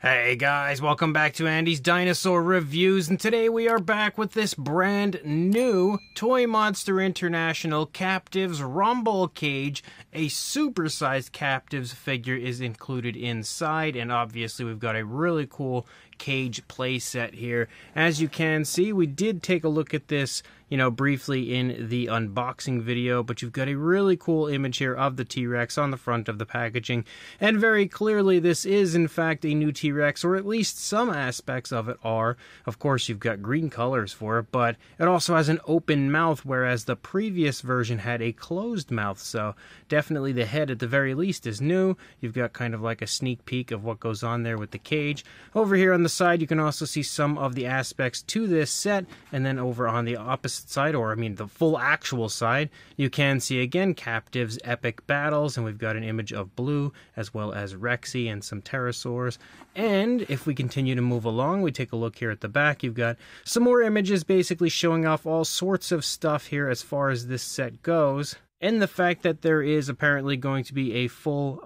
Hey guys, welcome back to Andy's Dinosaur Reviews, and today we are back with this brand new Toymonster International Captivz Rumble Cage. A supersized Captivz figure is included inside, and obviously we've got a really cool cage playset here. As you can see, we did take a look at this, briefly in the unboxing video, but you've got a really cool image here of the T-Rex on the front of the packaging, and very clearly this is in fact a new T-Rex, or at least some aspects of it are. Of course, you've got green colors for it, but it also has an open mouth, whereas the previous version had a closed mouth, so definitely the head at the very least is new. You've got kind of like a sneak peek of what goes on there with the cage. Over here on the side, you can also see some of the aspects to this set, and then over on the opposite side, the full actual side, you can see again Captivz Epic Battles, and we've got an image of Blue as well as Rexy and some pterosaurs. And if we continue to move along, we take a look here at the back, you've got some more images basically showing off all sorts of stuff here as far as this set goes. And the fact that there is apparently going to be a full,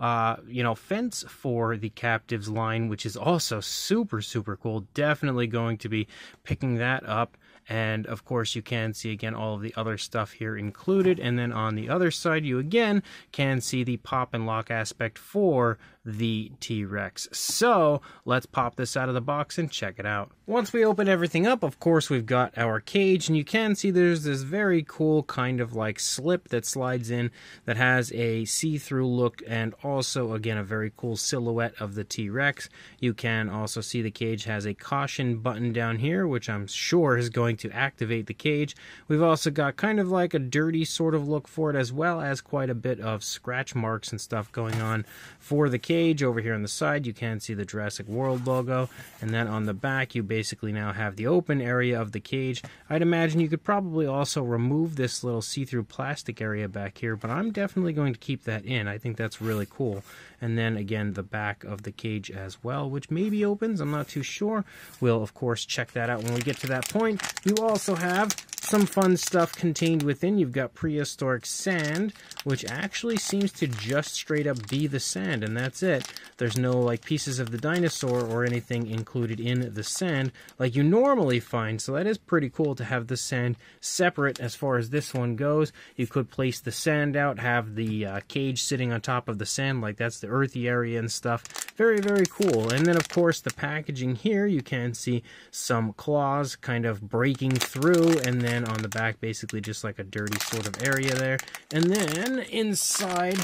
fence for the Captivz line, which is also super, super cool. Definitely going to be picking that up. And of course, you can see again all of the other stuff here included. And then on the other side, you again can see the pop and lock aspect for the T-Rex. So let's pop this out of the box and check it out. Once we open everything up, of course, we've got our cage, and you can see there's this very cool kind of like slip that slides in that has a see-through look, and also again a very cool silhouette of the T-Rex. You can also see the cage has a caution button down here, which I'm sure is going to activate the cage. We've also got kind of like a dirty sort of look for it, as well as quite a bit of scratch marks and stuff going on for the cage. Over here on the side, you can see the Jurassic World logo, and then on the back, you basically now have the open area of the cage. I'd imagine you could probably also remove this little see-through plastic area back here, but I'm definitely going to keep that in. I think that's really cool. And then again, the back of the cage as well, which maybe opens, I'm not too sure. We'll of course check that out when we get to that point. You also have some fun stuff contained within. You've got prehistoric sand, which actually seems to just straight up be the sand, and that's it. There's no like pieces of the dinosaur or anything included in the sand like you normally find, so that is pretty cool to have the sand separate as far as this one goes. You could place the sand out, have the cage sitting on top of the sand, like that's the earthy area and stuff. Very, very cool. And then of course the packaging here, you can see some claws kind of breaking through, and then on the back basically just like a dirty sort of area there. And then inside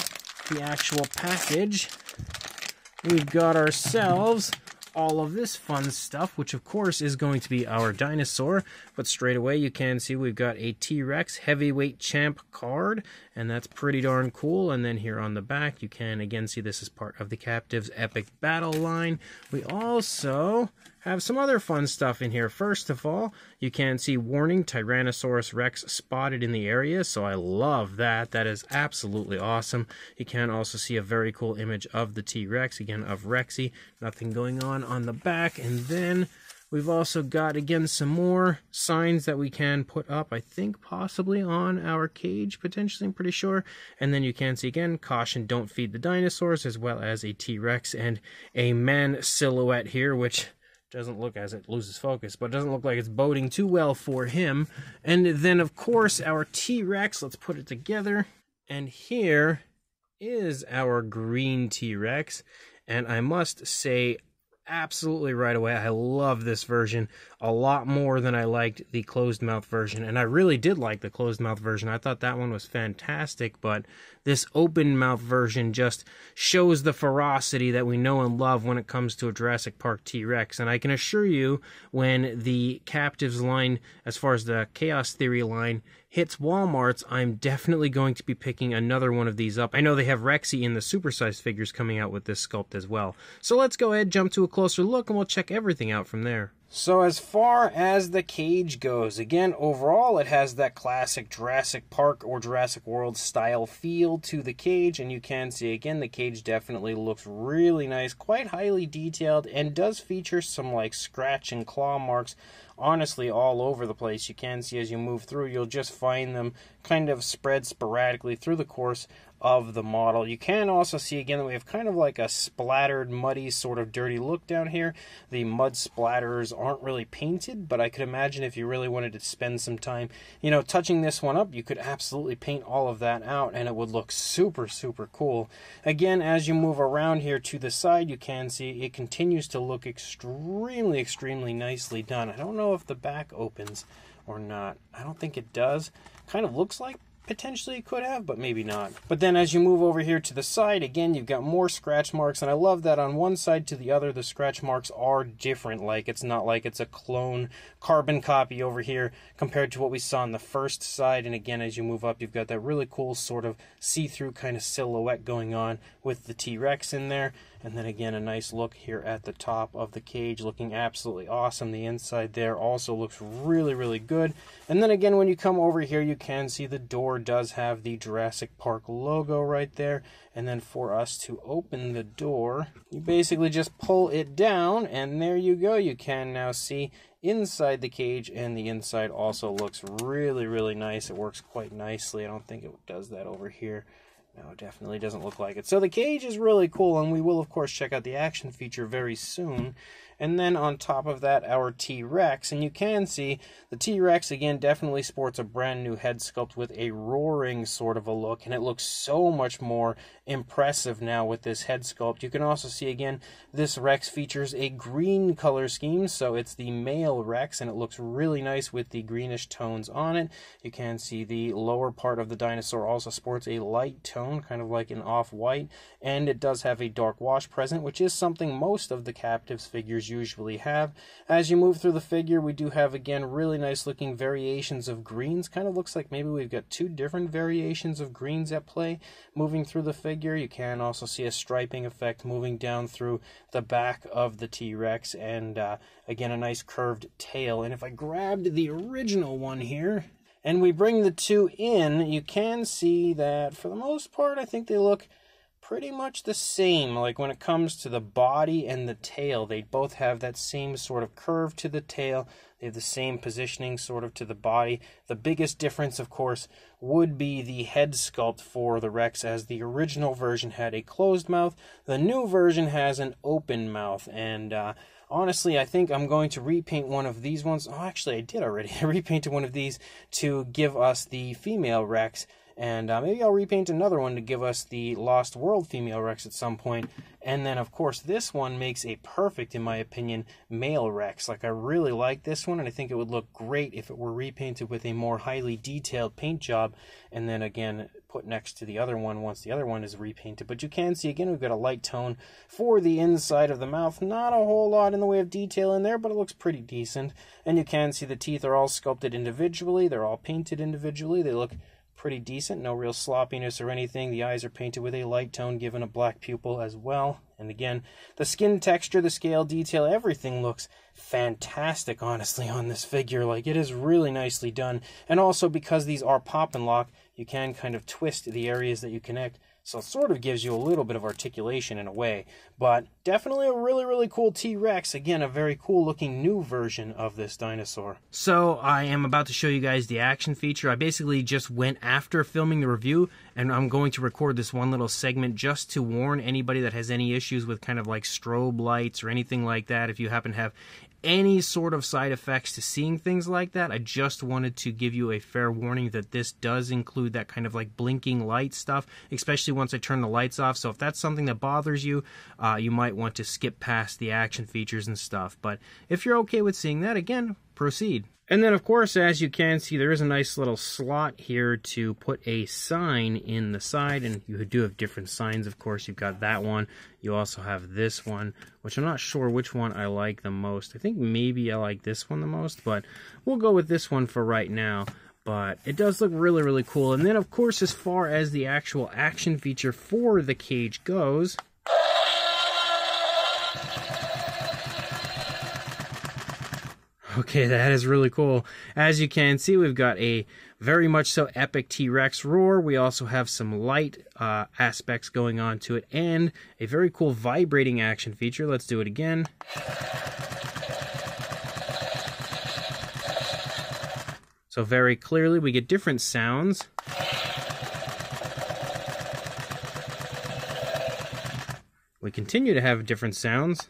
the actual package, we've got ourselves all of this fun stuff, which of course is going to be our dinosaur. But straight away you can see we've got a T-Rex heavyweight champ card, and that's pretty darn cool. And then here on the back, you can again see this is part of the Captivz Epic Battle line. We also have some other fun stuff in here. First of all, you can see warning, Tyrannosaurus Rex spotted in the area, so I love that. That is absolutely awesome. You can also see a very cool image of the T-Rex, again of Rexy. Nothing going on the back. And then we've also got, again, some more signs that we can put up, I think possibly on our cage, potentially, I'm pretty sure. And then you can see, again, caution, don't feed the dinosaurs, as well as a T-Rex and a man silhouette here, which doesn't look, as it loses focus, but it doesn't look like it's boding too well for him. And then, of course, our T-Rex, let's put it together. And here is our green T-Rex. And I must say, absolutely right away, I love this version a lot more than I liked the closed mouth version, and I really did like the closed mouth version. I thought that one was fantastic, but this open mouth version just shows the ferocity that we know and love when it comes to a Jurassic Park T-Rex. And I can assure you, when the Captivz line, as far as the Chaos Theory line, hits Walmart's, I'm definitely going to be picking another one of these up. I know they have Rexy in the supersized figures coming out with this sculpt as well. So let's go ahead, jump to a closer look, and we'll check everything out from there. So as far as the cage goes, again, overall it has that classic Jurassic Park or Jurassic World style feel to the cage, and you can see again the cage definitely looks really nice, quite highly detailed, and does feature some like scratch and claw marks honestly all over the place. You can see as you move through, you'll just find them kind of spread sporadically through the course of the model. You can also see again that we have kind of like a splattered, muddy, sort of dirty look down here. The mud splatters aren't really painted, but I could imagine if you really wanted to spend some time, you know, touching this one up, you could absolutely paint all of that out and it would look super, super cool. Again, as you move around here to the side, you can see it continues to look extremely, extremely nicely done. I don't know if the back opens or not. I don't think it does. Kind of looks like potentially it could have, but maybe not. But then as you move over here to the side, again, you've got more scratch marks, and I love that on one side to the other, the scratch marks are different. Like, it's not like it's a clone carbon copy over here compared to what we saw on the first side. And again, as you move up, you've got that really cool sort of see-through kind of silhouette going on with the T-Rex in there. And then again, a nice look here at the top of the cage, looking absolutely awesome. The inside there also looks really, really good. And then again, when you come over here, you can see the door does have the Jurassic Park logo right there. And then for us to open the door, you basically just pull it down, and there you go. You can now see inside the cage, and the inside also looks really, really nice. It works quite nicely. I don't think it does that over here. No, it definitely doesn't look like it. So the cage is really cool, and we will, of course, check out the action feature very soon. And then on top of that, our T-Rex. And you can see the T-Rex, again, definitely sports a brand new head sculpt with a roaring sort of a look. And it looks so much more impressive now with this head sculpt. You can also see, again, this Rex features a green color scheme. So it's the male Rex, and it looks really nice with the greenish tones on it. You can see the lower part of the dinosaur also sports a light tone, kind of like an off-white. And it does have a dark wash present, which is something most of the Captivz figures usually have. As you move through the figure, we do have, again, really nice looking variations of greens. Kind of looks like maybe we've got two different variations of greens at play moving through the figure. You can also see a striping effect moving down through the back of the T-Rex, and again, a nice curved tail. And if I grabbed the original one here and we bring the two in, you can see that for the most part, I think they look pretty much the same. Like when it comes to the body and the tail, they both have that same sort of curve to the tail. They have the same positioning sort of to the body. The biggest difference, of course, would be the head sculpt for the Rex, as the original version had a closed mouth. The new version has an open mouth, and honestly, I think I'm going to repaint one of these ones. Oh, actually, I did already. I repainted one of these to give us the female Rex. And maybe I'll repaint another one to give us the Lost World female Rex at some point. And then, of course, this one makes a perfect, in my opinion, male Rex. Like, I really like this one, and I think it would look great if it were repainted with a more highly detailed paint job. And then, again, put next to the other one once the other one is repainted. But you can see, again, we've got a light tone for the inside of the mouth. Not a whole lot in the way of detail in there, but it looks pretty decent. And you can see the teeth are all sculpted individually. They're all painted individually. They look pretty decent, no real sloppiness or anything. The eyes are painted with a light tone, given a black pupil as well. And again, the skin texture, the scale detail, everything looks fantastic, honestly, on this figure. Like, it is really nicely done. And also, because these are pop and lock, you can kind of twist the areas that you connect. So it sort of gives you a little bit of articulation in a way. But definitely a really, really cool T-Rex. Again, a very cool looking new version of this dinosaur. So I am about to show you guys the action feature. I basically just went after filming the review, and I'm going to record this one little segment just to warn anybody that has any issues with kind of like strobe lights or anything like that. If you happen to have any sort of side effects to seeing things like that, I just wanted to give you a fair warning that this does include that kind of like blinking light stuff, especially once I turn the lights off. So if that's something that bothers you, you might want to skip past the action features and stuff. But if you're okay with seeing that, again, proceed. And then, of course, as you can see, there is a nice little slot here to put a sign in the side, and you do have different signs, of course. You've got that one. You also have this one, which I'm not sure which one I like the most. I think maybe I like this one the most, but we'll go with this one for right now. But it does look really, really cool. And then, of course, as far as the actual action feature for the cage goes, okay, that is really cool. As you can see, we've got a very much so epic T-Rex roar. We also have some light aspects going on to it, and a very cool vibrating action feature. Let's do it again. So very clearly, we get different sounds. We continue to have different sounds.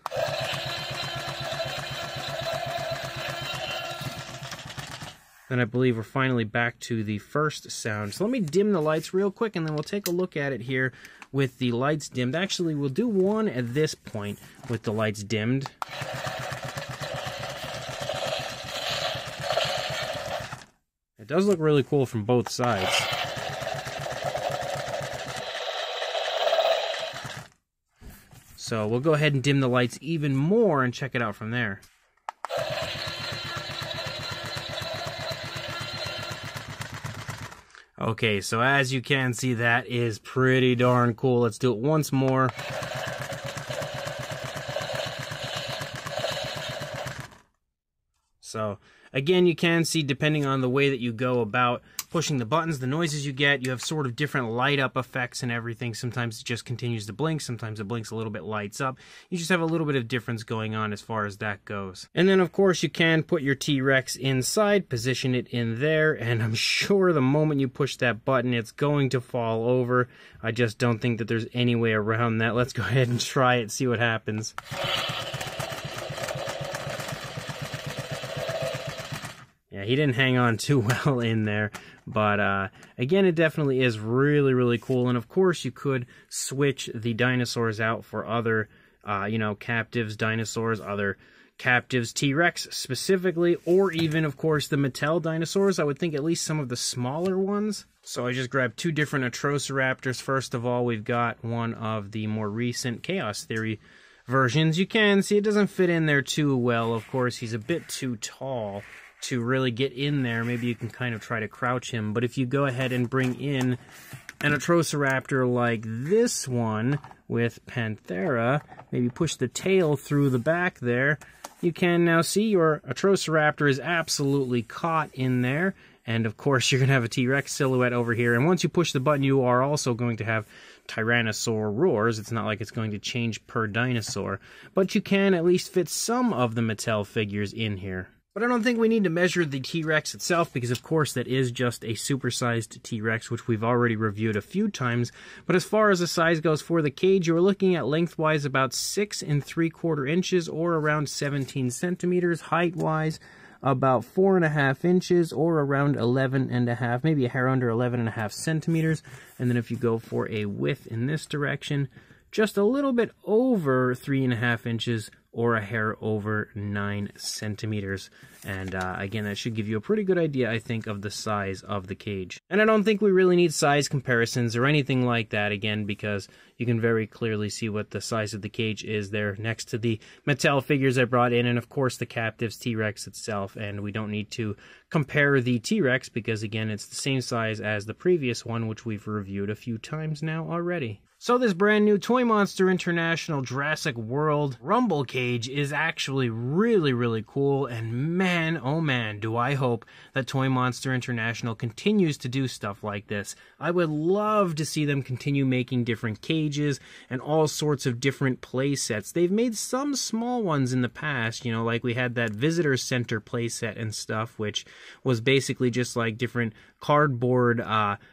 Then I believe we're finally back to the first sound. So let me dim the lights real quick, and then we'll take a look at it here with the lights dimmed. Actually, we'll do one at this point with the lights dimmed. It does look really cool from both sides. So we'll go ahead and dim the lights even more and check it out from there. Okay, so as you can see, that is pretty darn cool. Let's do it once more. So, again, you can see, depending on the way that you go about pushing the buttons, the noises you get, you have sort of different light up effects and everything. Sometimes it just continues to blink, sometimes it blinks a little bit, lights up. You just have a little bit of difference going on as far as that goes. And then, of course, you can put your T-Rex inside, position it in there, and I'm sure the moment you push that button, it's going to fall over. I just don't think that there's any way around that. Let's go ahead and try it, see what happens. Yeah, he didn't hang on too well in there, but again, it definitely is really, really cool. And of course, you could switch the dinosaurs out for other, you know, Captivz dinosaurs, other Captivz T-Rex specifically, or even, of course, the Mattel dinosaurs. I would think at least some of the smaller ones. So I just grabbed two different Atrociraptors. First of all, we've got one of the more recent Chaos Theory versions. You can see it doesn't fit in there too well. Of course, he's a bit too tall to really get in there. Maybe you can kind of try to crouch him, but if you go ahead and bring in an Atrociraptor like this one with Panthera, maybe push the tail through the back there, you can now see your Atrociraptor is absolutely caught in there, and of course you're going to have a T-Rex silhouette over here, and once you push the button you are also going to have Tyrannosaur roars. It's not like it's going to change per dinosaur, but you can at least fit some of the Mattel figures in here. But I don't think we need to measure the T-Rex itself because, of course, that is just a supersized T-Rex, which we've already reviewed a few times. But as far as the size goes for the cage, you're looking at lengthwise about 6 3/4 inches or around 17 centimeters. Height-wise, about 4.5 inches or around 11.5, maybe a hair under 11.5 centimeters. And then if you go for a width in this direction, just a little bit over 3.5 inches or a hair over 9 centimeters. And again, that should give you a pretty good idea, I think, of the size of the cage. And I don't think we really need size comparisons or anything like that, again, because you can very clearly see what the size of the cage is there next to the Mattel figures I brought in, and of course the Captivz T-Rex itself. And we don't need to compare the T-Rex because, again, it's the same size as the previous one, which we've reviewed a few times now already. So this brand new Toymonster International Jurassic World Rumble Cage is actually really, really cool, and man, oh man, do I hope that Toymonster International continues to do stuff like this. I would love to see them continue making different cages and all sorts of different play sets. They've made some small ones in the past, you know, like we had that Visitor Center play set and stuff, which was basically just like different cardboard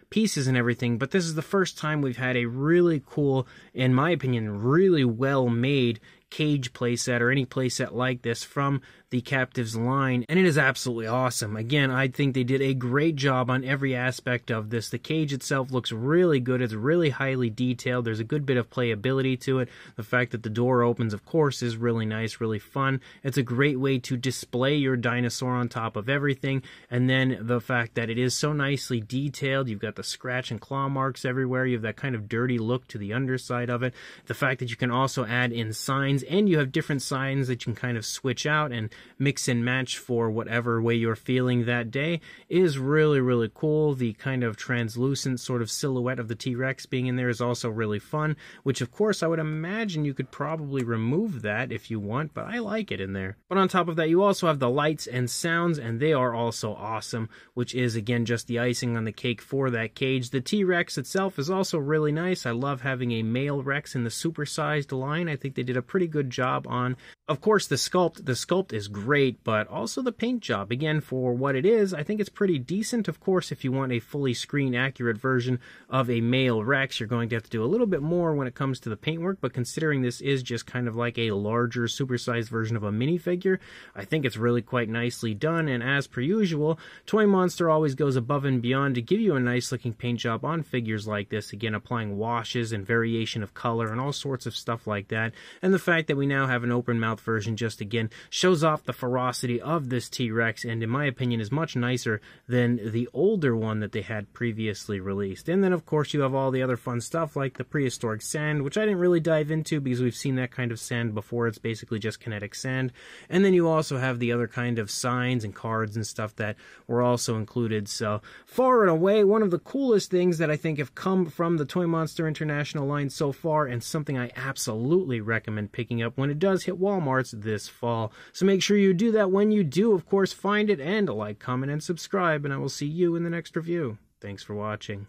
pieces and everything, but this is the first time we've had a really cool, in my opinion, really well-made cage playset or any playset like this from the Captivz line, and it is absolutely awesome. Again, I think they did a great job on every aspect of this. The cage itself looks really good. It's really highly detailed. There's a good bit of playability to it. The fact that the door opens, of course, is really nice, really fun. It's a great way to display your dinosaur on top of everything, and then the fact that it is so nicely detailed. You've got the scratch and claw marks everywhere. You have that kind of dirty look to the underside of it. The fact that you can also add in signs, and you have different signs that you can kind of switch out and mix and match for whatever way you're feeling that day is really, really cool. The kind of translucent sort of silhouette of the T-Rex being in there is also really fun, which of course I would imagine you could probably remove that if you want, but I like it in there. But on top of that, you also have the lights and sounds, and they are also awesome, which is again just the icing on the cake for that cage. The T-Rex itself is also really nice. I love having a male Rex in the supersized line. I think they did a pretty good job on. Of course, the sculpt is great, but also the paint job. Again, for what it is, I think it's pretty decent. Of course, if you want a fully screen accurate version of a male Rex, you're going to have to do a little bit more when it comes to the paintwork, but considering this is just kind of like a larger, supersized version of a minifigure, I think it's really quite nicely done. And as per usual, Toymonster always goes above and beyond to give you a nice looking paint job on figures like this, again applying washes and variation of color and all sorts of stuff like that. And the fact that we now have an open mouth version just again shows off the ferocity of this T-Rex, and in my opinion is much nicer than the older one that they had previously released. And then of course you have all the other fun stuff like the prehistoric sand, which I didn't really dive into because we've seen that kind of sand before. It's basically just kinetic sand. And then you also have the other kind of signs and cards and stuff that were also included. So far and away, one of the coolest things that I think have come from the Toymonster International line so far, and something I absolutely recommend picking up when it does hit Walmart's this fall. So make sure you do that when you do, of course, find it, and like, comment, and subscribe, and I will see you in the next review. Thanks for watching.